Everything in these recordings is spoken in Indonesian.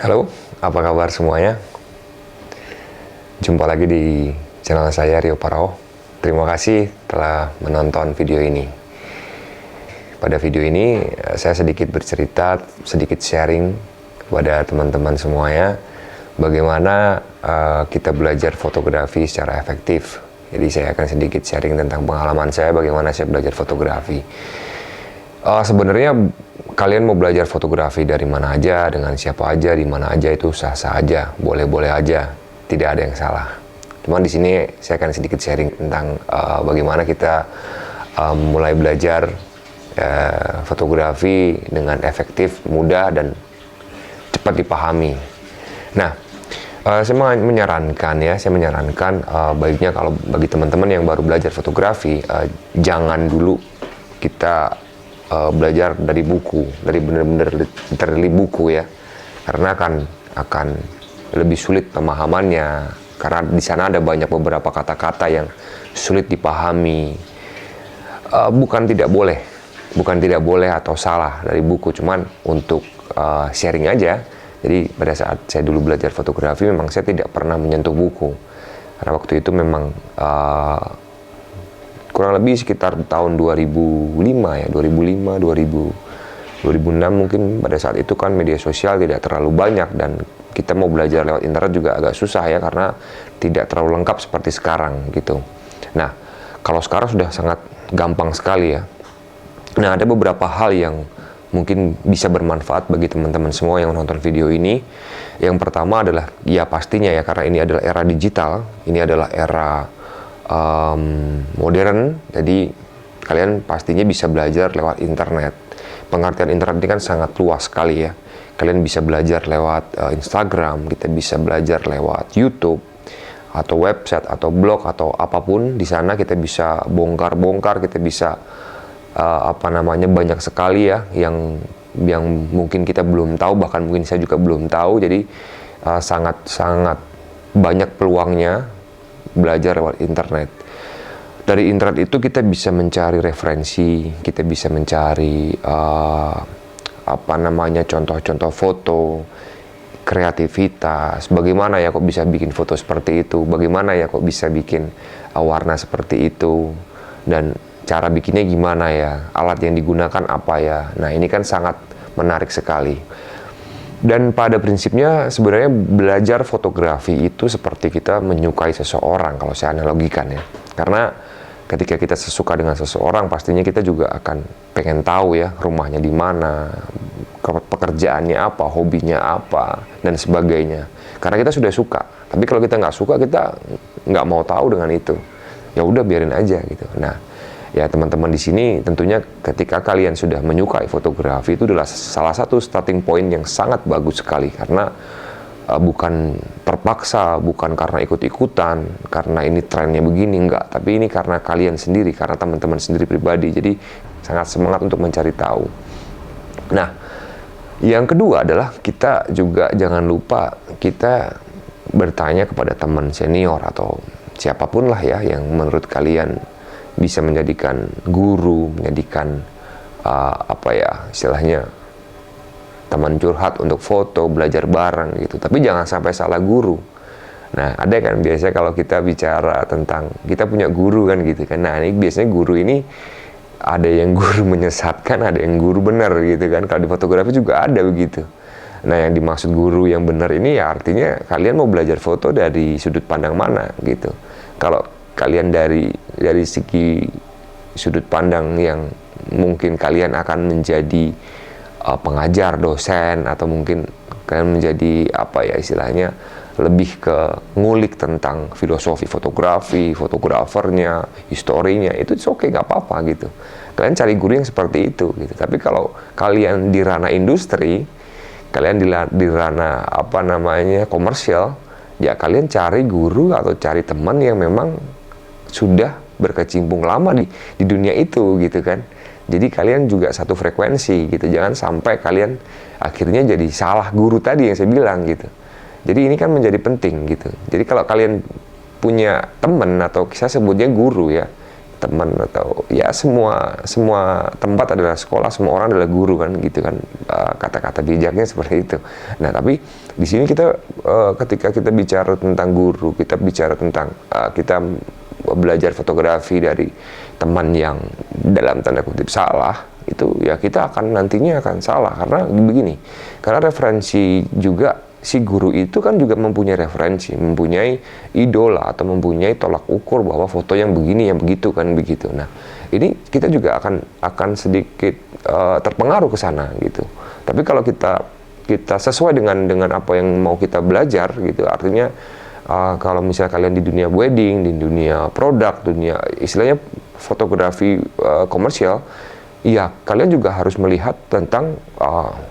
Halo, apa kabar semuanya? Jumpa lagi di channel saya, Rio Parao. Terima kasih telah menonton video ini. Pada video ini, saya sedikit bercerita, sedikit sharing kepada teman-teman semuanya, bagaimana kita belajar fotografi secara efektif. Jadi saya akan sedikit sharing tentang pengalaman saya, bagaimana saya belajar fotografi. Sebenarnya kalian mau belajar fotografi dari mana aja, dengan siapa aja, di mana aja, itu sah-sah aja, boleh-boleh aja, tidak ada yang salah. Cuman di sini saya akan sedikit sharing tentang bagaimana kita mulai belajar fotografi dengan efektif, mudah, dan cepat dipahami. Nah, saya menyarankan baiknya kalau bagi teman-teman yang baru belajar fotografi, jangan dulu kita belajar dari buku, dari benar-benar literally buku ya, karena akan lebih sulit pemahamannya, karena di sana ada beberapa kata-kata yang sulit dipahami. Bukan tidak boleh atau salah dari buku, cuman untuk sharing aja. Jadi pada saat saya dulu belajar fotografi, memang saya tidak pernah menyentuh buku, karena waktu itu memang kurang lebih sekitar tahun 2005 ya, 2006 mungkin. Pada saat itu kan media sosial tidak terlalu banyak, dan kita mau belajar lewat internet juga agak susah ya, karena tidak terlalu lengkap seperti sekarang gitu. Nah, kalau sekarang sudah sangat gampang sekali ya. Nah, ada beberapa hal yang mungkin bisa bermanfaat bagi teman-teman semua yang menonton video ini. Yang pertama adalah, ya pastinya ya, karena ini adalah era digital, ini adalah era modern, jadi kalian pastinya bisa belajar lewat internet. Pengertian internet ini kan sangat luas sekali ya. Kalian bisa belajar lewat Instagram, kita bisa belajar lewat YouTube, atau website, atau blog, atau apapun. Di sana kita bisa bongkar-bongkar, kita bisa banyak sekali ya yang mungkin kita belum tahu, bahkan mungkin saya juga belum tahu. Jadi sangat banyak peluangnya belajar lewat internet. Dari internet itu kita bisa mencari referensi, kita bisa mencari contoh-contoh foto, kreativitas, bagaimana ya kok bisa bikin foto seperti itu, bagaimana ya kok bisa bikin warna seperti itu, dan cara bikinnya gimana ya, alat yang digunakan apa ya. Nah, ini kan sangat menarik sekali. Dan pada prinsipnya sebenarnya belajar fotografi itu seperti kita menyukai seseorang, kalau saya analogikan ya. Karena ketika kita sesuka dengan seseorang, pastinya kita juga akan pengen tahu ya, rumahnya di mana, pekerjaannya apa, hobinya apa, dan sebagainya. Karena kita sudah suka. Tapi kalau kita nggak suka, kita nggak mau tahu dengan itu. Ya udah, biarin aja gitu. Nah, ya teman-teman di sini tentunya ketika kalian sudah menyukai fotografi, itu adalah salah satu starting point yang sangat bagus sekali, karena bukan terpaksa, bukan karena ikut-ikutan, karena ini trennya begini, enggak, tapi ini karena kalian sendiri, karena teman-teman sendiri pribadi. Jadi sangat semangat untuk mencari tahu. Nah, yang kedua adalah kita juga jangan lupa kita bertanya kepada teman senior atau siapapun lah ya, yang menurut kalian bisa menjadikan guru, menjadikan istilahnya teman curhat untuk foto, belajar bareng gitu. Tapi jangan sampai salah guru. Nah, ada kan biasanya kalau kita bicara tentang kita punya guru kan gitu kan. Nah, ini biasanya guru ini ada yang guru menyesatkan, ada yang guru benar gitu kan. Kalau di fotografi juga ada begitu. Nah, yang dimaksud guru yang benar ini ya artinya kalian mau belajar foto dari sudut pandang mana gitu. Kalau kalian dari segi sudut pandang yang mungkin kalian akan menjadi pengajar, dosen, atau mungkin kalian menjadi istilahnya lebih ke ngulik tentang filosofi fotografi, fotografernya, historinya, itu oke, nggak apa-apa gitu. Kalian cari guru yang seperti itu gitu. Tapi kalau kalian di ranah industri, kalian di ranah komersial, ya kalian cari guru atau cari teman yang memang sudah berkecimpung lama di dunia itu gitu kan. Jadi kalian juga satu frekuensi gitu. Jangan sampai kalian akhirnya jadi salah guru tadi yang saya bilang gitu. Jadi ini kan menjadi penting gitu. Jadi kalau kalian punya teman, atau saya sebutnya guru ya, teman atau ya semua tempat adalah sekolah, semua orang adalah guru kan gitu kan, kata-kata bijaknya seperti itu. Nah tapi di sini kita ketika kita bicara tentang guru, kita bicara tentang kita belajar fotografi dari teman yang dalam tanda kutip salah, itu ya kita akan nantinya akan salah karena begini, karena referensi juga si guru itu kan juga mempunyai referensi, mempunyai idola atau mempunyai tolak ukur bahwa foto yang begini, yang begitu kan begitu. Nah, ini kita juga akan sedikit terpengaruh ke sana gitu. Tapi kalau kita sesuai dengan apa yang mau kita belajar gitu, artinya kalau misalnya kalian di dunia wedding, di dunia produk, dunia istilahnya fotografi komersial, ya kalian juga harus melihat tentang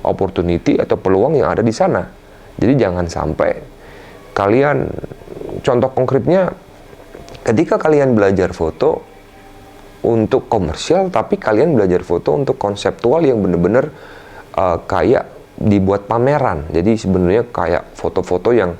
opportunity atau peluang yang ada di sana. Jadi jangan sampai kalian, contoh konkretnya, ketika kalian belajar foto untuk komersial, tapi kalian belajar foto untuk konseptual yang benar-benar kayak dibuat pameran. Jadi sebenarnya kayak foto-foto yang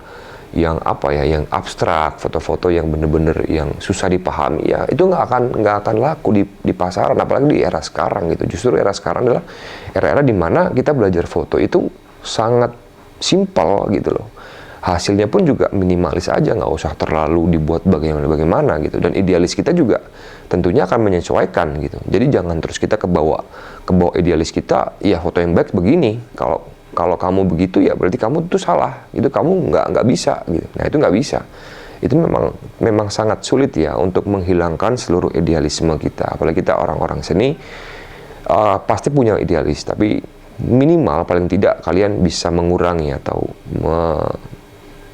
apa ya, yang abstrak, foto-foto yang benar-benar yang susah dipahami, ya itu nggak akan laku di pasaran, apalagi di era sekarang gitu. Justru era sekarang adalah era-era di mana kita belajar foto itu sangat simpel gitu loh. Hasilnya pun juga minimalis aja, nggak usah terlalu dibuat bagaimana gitu. Dan idealis kita juga tentunya akan menyesuaikan gitu. Jadi jangan terus kita kebawa idealis kita, ya foto yang baik begini. Kalau kamu begitu ya berarti kamu itu salah. Itu kamu nggak bisa gitu. Nah itu nggak bisa. Itu memang sangat sulit ya untuk menghilangkan seluruh idealisme kita. Apalagi kita orang-orang seni pasti punya idealis, tapi minimal paling tidak kalian bisa mengurangi atau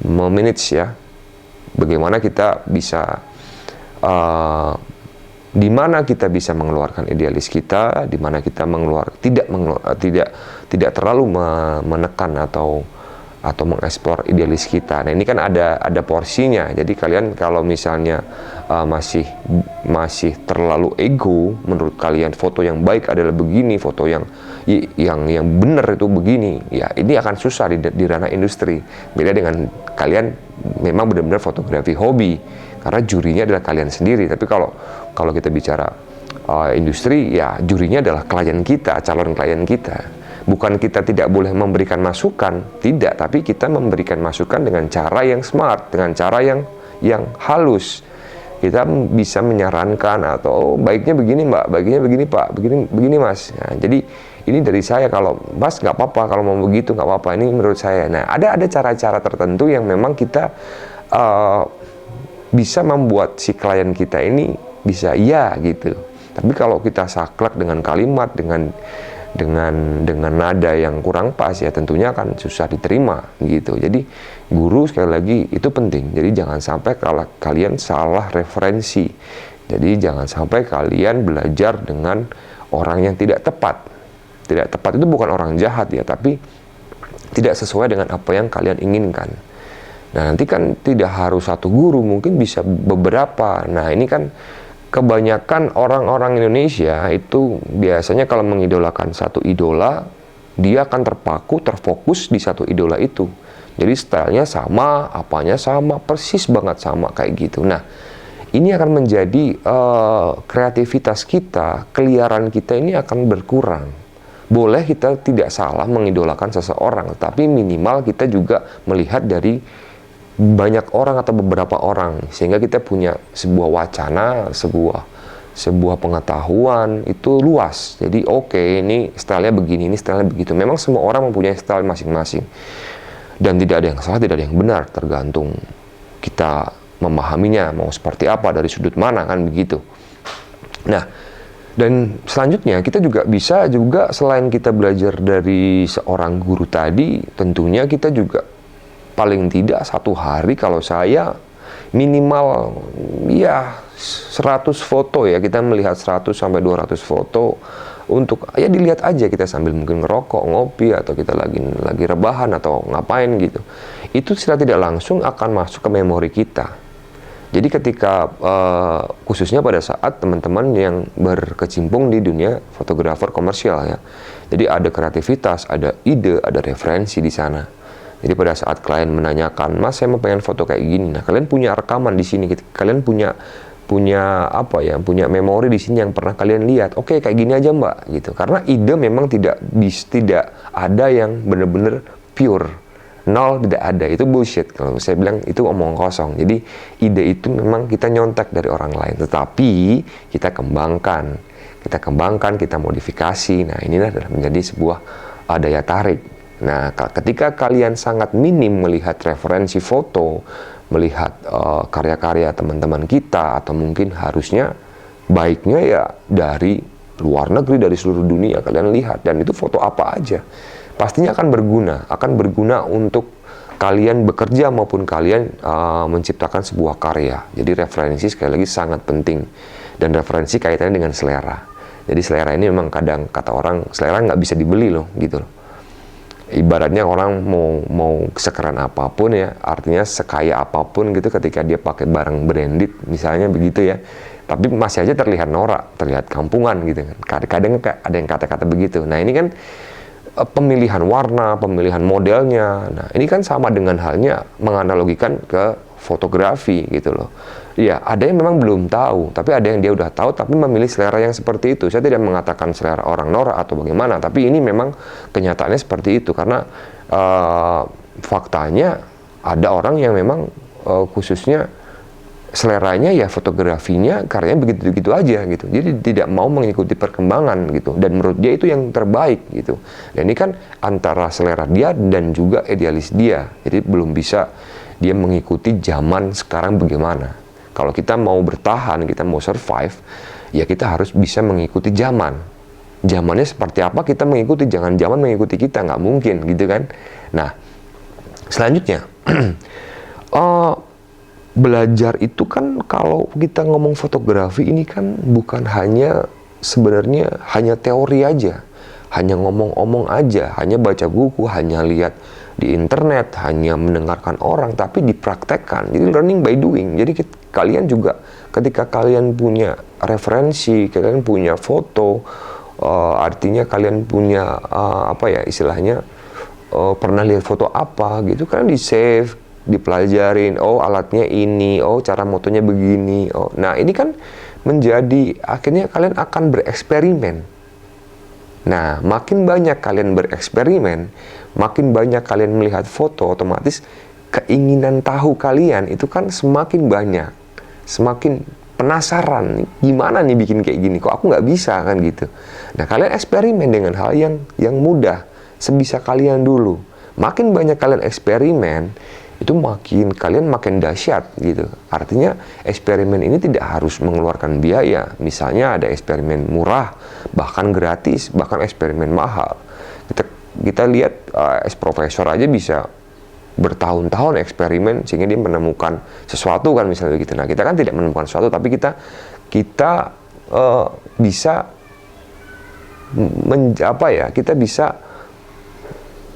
memanage ya, bagaimana kita bisa di mana kita bisa mengeluarkan idealis kita, di mana kita tidak terlalu menekan atau mengeksplor idealis kita. Nah ini kan ada porsinya. Jadi kalian kalau misalnya masih terlalu ego, menurut kalian foto yang baik adalah begini, foto yang benar itu begini, ya ini akan susah di ranah industri. Beda dengan kalian memang benar-benar fotografi hobi, karena jurinya adalah kalian sendiri. Tapi kalau kita bicara industri, ya jurinya adalah klien kita, calon klien kita. Bukan kita tidak boleh memberikan masukan, tidak, tapi kita memberikan masukan dengan cara yang smart, dengan cara yang halus. Kita bisa menyarankan atau baiknya begini mbak, baiknya begini pak, begini mas. Nah, jadi ini dari saya, kalau mas nggak apa-apa, kalau mau begitu nggak apa-apa, ini menurut saya. Nah ada cara-cara tertentu yang memang kita bisa membuat si klien kita ini bisa iya gitu. Tapi kalau kita saklek dengan kalimat, dengan nada yang kurang pas, ya tentunya akan susah diterima gitu. Jadi guru sekali lagi itu penting. Jadi jangan sampai kalau kalian salah referensi. Jadi jangan sampai kalian belajar dengan orang yang tidak tepat. Tidak tepat itu bukan orang jahat ya, tapi tidak sesuai dengan apa yang kalian inginkan. Nah nanti kan tidak harus satu guru, mungkin bisa beberapa. Nah ini kan kebanyakan orang-orang Indonesia itu biasanya kalau mengidolakan satu idola, dia akan terfokus di satu idola itu. Jadi stylenya sama, apanya sama, persis banget sama kayak gitu. Nah, ini akan menjadi kreativitas kita, keliaran kita ini akan berkurang. Boleh kita tidak salah mengidolakan seseorang, tapi minimal kita juga melihat dari banyak orang atau beberapa orang, sehingga kita punya sebuah wacana, sebuah pengetahuan itu luas. Jadi oke, ini stylenya begini, ini stylenya begitu. Memang semua orang mempunyai style masing-masing, dan tidak ada yang salah, tidak ada yang benar, tergantung kita memahaminya mau seperti apa, dari sudut mana, kan begitu. Nah, dan selanjutnya kita juga bisa selain kita belajar dari seorang guru tadi, tentunya kita juga paling tidak satu hari, kalau saya minimal ya 100 foto ya, kita melihat 100 sampai 200 foto untuk ya dilihat aja kita sambil mungkin ngerokok, ngopi, atau kita lagi rebahan atau ngapain gitu. Itu secara tidak langsung akan masuk ke memori kita. Jadi ketika khususnya pada saat teman-teman yang berkecimpung di dunia fotografer komersial ya. Jadi ada kreativitas, ada ide, ada referensi di sana. Jadi pada saat klien menanyakan, mas saya mau pengen foto kayak gini, nah kalian punya rekaman di sini, kalian punya punya apa ya, punya memori di sini yang pernah kalian lihat. Oke, kayak gini aja Mbak, gitu. Karena ide memang tidak ada yang benar-benar pure. Nol, tidak ada. Itu bullshit. Kalau saya bilang itu omong kosong. Jadi ide itu memang kita nyontek dari orang lain, tetapi kita kembangkan, kita modifikasi. Nah, inilah adalah menjadi sebuah daya tarik. Nah, ketika kalian sangat minim melihat referensi foto, melihat karya-karya teman-teman kita, atau mungkin harusnya baiknya ya dari luar negeri, dari seluruh dunia kalian lihat, dan itu foto apa aja pastinya akan berguna untuk kalian bekerja maupun kalian menciptakan sebuah karya. Jadi referensi sekali lagi sangat penting, dan referensi kaitannya dengan selera. Jadi selera ini memang kadang kata orang, selera nggak bisa dibeli loh, gitu loh. Ibaratnya orang mau sekeren apapun ya, artinya sekaya apapun gitu, ketika dia pakai barang branded misalnya begitu ya, tapi masih aja terlihat norak, terlihat kampungan gitu kan. Kadang ada yang kata-kata begitu. Nah, ini kan pemilihan warna, pemilihan modelnya. Nah, ini kan sama dengan halnya menganalogikan ke fotografi gitu loh. Ya, ada yang memang belum tahu, tapi ada yang dia udah tahu tapi memilih selera yang seperti itu. Saya tidak mengatakan selera orang norak atau bagaimana, tapi ini memang kenyataannya seperti itu. Karena faktanya ada orang yang memang khususnya seleranya ya fotografinya, karyanya begitu-begitu aja gitu. Jadi tidak mau mengikuti perkembangan gitu. Dan menurut dia itu yang terbaik gitu. Dan ini kan antara selera dia dan juga idealis dia. Jadi belum bisa dia mengikuti zaman sekarang bagaimana. Kalau kita mau bertahan, kita mau survive, ya kita harus bisa mengikuti zaman. Zamannya seperti apa kita mengikuti, jangan zaman mengikuti kita, nggak mungkin gitu kan. Nah, selanjutnya belajar itu kan, kalau kita ngomong fotografi ini kan bukan hanya sebenarnya hanya teori aja, hanya ngomong-omong aja, hanya baca buku, hanya lihat di internet, hanya mendengarkan orang, tapi dipraktekkan. Jadi learning by doing. Jadi kalian juga ketika kalian punya referensi, kalian punya foto, artinya kalian punya apa ya istilahnya, pernah lihat foto apa gitu, kalian di save, dipelajarin, oh alatnya ini, oh cara motonya begini, oh. Nah, ini kan menjadi akhirnya kalian akan bereksperimen. Nah, makin banyak kalian bereksperimen, makin banyak kalian melihat foto, otomatis keinginan tahu kalian itu kan semakin banyak, semakin penasaran, gimana nih bikin kayak gini, kok aku nggak bisa kan gitu. Nah, kalian eksperimen dengan hal yang mudah, sebisa kalian dulu. Makin banyak kalian eksperimen, itu kalian makin dahsyat gitu. Artinya eksperimen ini tidak harus mengeluarkan biaya. Misalnya ada eksperimen murah, bahkan gratis, bahkan eksperimen mahal. Kita lihat profesor aja bisa bertahun-tahun eksperimen sehingga dia menemukan sesuatu kan, misalnya begitu. Nah, kita kan tidak menemukan sesuatu, tapi kita bisa kita bisa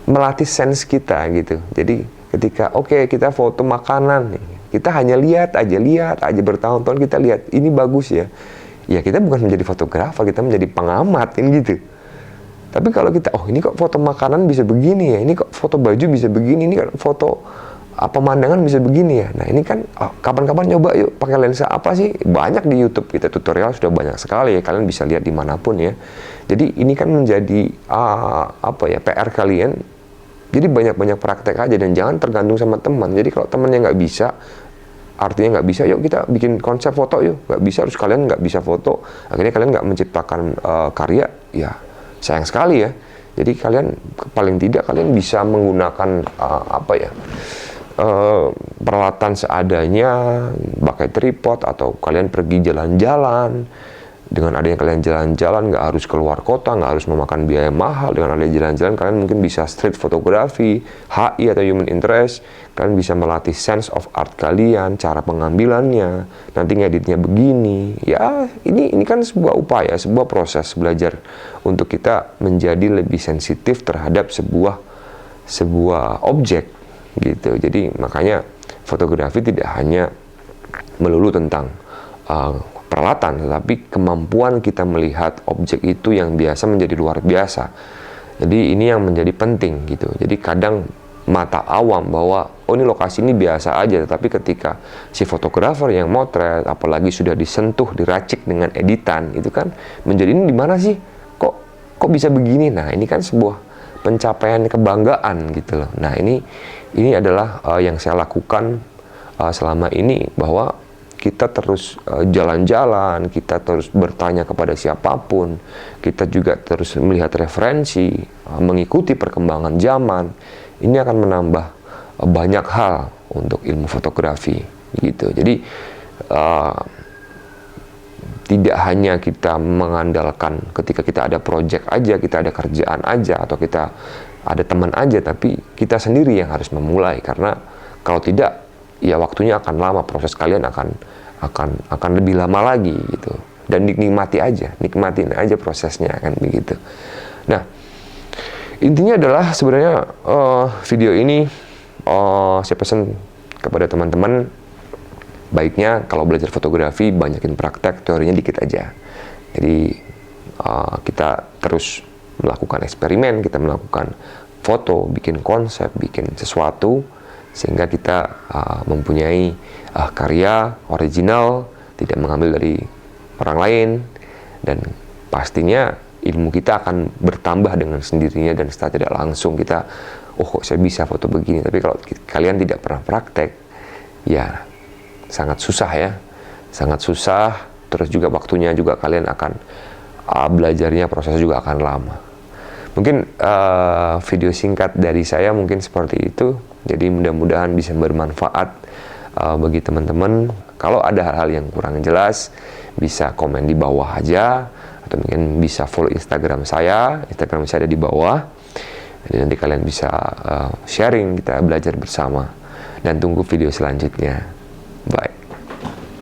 melatih sense kita gitu. Jadi ketika kita foto makanan nih, kita hanya lihat aja bertahun-tahun, kita lihat ini bagus ya. Ya kita bukan menjadi fotografer, kita menjadi pengamat kan gitu. Tapi kalau kita ini kok foto makanan bisa begini ya, ini kok foto baju bisa begini, ini kan foto pemandangan bisa begini ya. Nah, ini kan kapan-kapan nyoba yuk pakai lensa apa sih? Banyak di YouTube kita tutorial sudah banyak sekali ya, kalian bisa lihat dimanapun ya. Jadi ini kan menjadi PR kalian. Jadi banyak-banyak praktek aja dan jangan tergantung sama teman. Jadi kalau temannya nggak bisa, artinya nggak bisa, yuk kita bikin konsep foto yuk. Nggak bisa, terus kalian nggak bisa foto, akhirnya kalian nggak menciptakan karya, ya sayang sekali ya. Jadi kalian paling tidak kalian bisa menggunakan peralatan seadanya, pakai tripod, atau kalian pergi jalan-jalan. Dengan adanya kalian jalan-jalan, nggak harus keluar kota, nggak harus memakan biaya mahal. Dengan adanya jalan-jalan, kalian mungkin bisa street fotografi, HI atau human interest. Kalian bisa melatih sense of art kalian, cara pengambilannya, nanti ngeditnya begini. Ya, ini kan sebuah upaya, sebuah proses belajar untuk kita menjadi lebih sensitif terhadap sebuah objek gitu. Jadi makanya fotografi tidak hanya melulu tentang peralatan, tetapi kemampuan kita melihat objek itu yang biasa menjadi luar biasa. Jadi ini yang menjadi penting gitu. Jadi kadang mata awam bahwa oh ini lokasi ini biasa aja, tapi ketika si fotografer yang motret apalagi sudah disentuh, diracik dengan editan, itu kan menjadi ini di mana sih, kok bisa begini. Nah ini kan sebuah pencapaian kebanggaan gitu loh. Nah ini adalah yang saya lakukan selama ini, bahwa kita terus jalan-jalan, kita terus bertanya kepada siapapun, kita juga terus melihat referensi, mengikuti perkembangan zaman. Ini akan menambah banyak hal untuk ilmu fotografi gitu. Jadi tidak hanya kita mengandalkan ketika kita ada project aja, kita ada kerjaan aja, atau kita ada teman aja, tapi kita sendiri yang harus memulai, karena kalau tidak ya waktunya akan lama, proses kalian akan lebih lama lagi gitu. Dan nikmatin aja prosesnya kan begitu. Nah, intinya adalah sebenarnya video ini saya pesan kepada teman-teman, baiknya kalau belajar fotografi banyakin praktek, teorinya dikit aja. Jadi kita terus melakukan eksperimen, kita melakukan foto, bikin konsep, bikin sesuatu, sehingga kita mempunyai karya original, tidak mengambil dari orang lain, dan pastinya ilmu kita akan bertambah dengan sendirinya, dan setelah tidak langsung kita, oh kok saya bisa foto begini. Tapi kalau kalian tidak pernah praktek, ya sangat susah ya, sangat susah. Terus juga waktunya juga kalian akan belajarnya, prosesnya juga akan lama. Mungkin video singkat dari saya mungkin seperti itu. Jadi mudah-mudahan bisa bermanfaat bagi teman-teman. Kalau ada hal-hal yang kurang jelas, bisa komen di bawah aja, atau mungkin bisa follow Instagram saya ada di bawah. Jadi nanti kalian bisa sharing, kita belajar bersama. Dan tunggu video selanjutnya.